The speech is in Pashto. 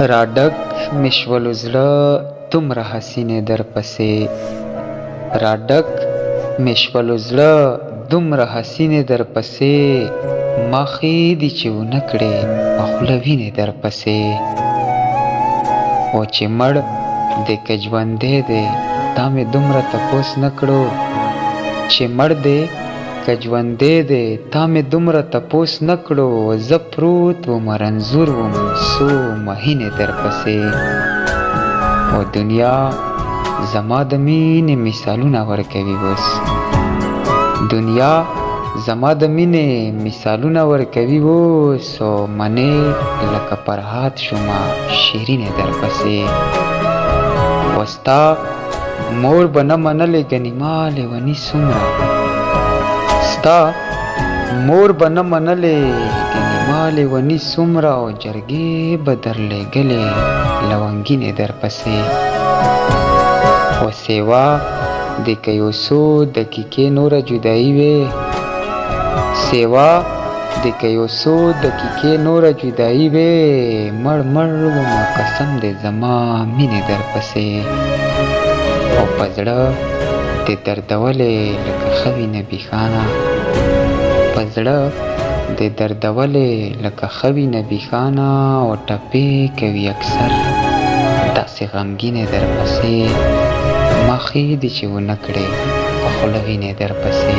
راډک مې شولو زړه دومره حسینې درپسې، راډک مې شولو زړه دومره حسینې درپسې، ما ښې دي چې ونه کړې په خوله وینې درپسې. او چې مړ دی که ژوندی دی دا مې دومره تپوس نه کړو، چې مړ دی که ژوندی دی تا مې دومره تپوس نه کړو. زه پروت وم رنځور وم څو مهینې درپسې، او دنیا زما د مینې مثالونه ورکوي اوس، دنیا زما د مینې مثالونه ورکوي اوس. او منې لکه فرهاد شومه شیرینې درپسې، او ستا مور به نه منلې ګنې ما لیوني څومره، ستا مور به نه منلې ګنې ما لیوني څومره، او جرګې به درلېږلې لونګینې درپسې. او سیوا دې که یو څو دقیقې نوره جدایي وې، سیوا دې که یو څو دقیقې نوره جدایي وې، مړ مړ ومه قسم دې زما مینې درپسې. او په زړه دې دردولې لکه ښه وینه بېخانه، په زړه دې دردولې لکه ښه وینه بېخانه، او ټپې کوي اکثر داسې غمګینې درپسې، ما ښې دي چې ونه کړې په خوله وینې درپسې.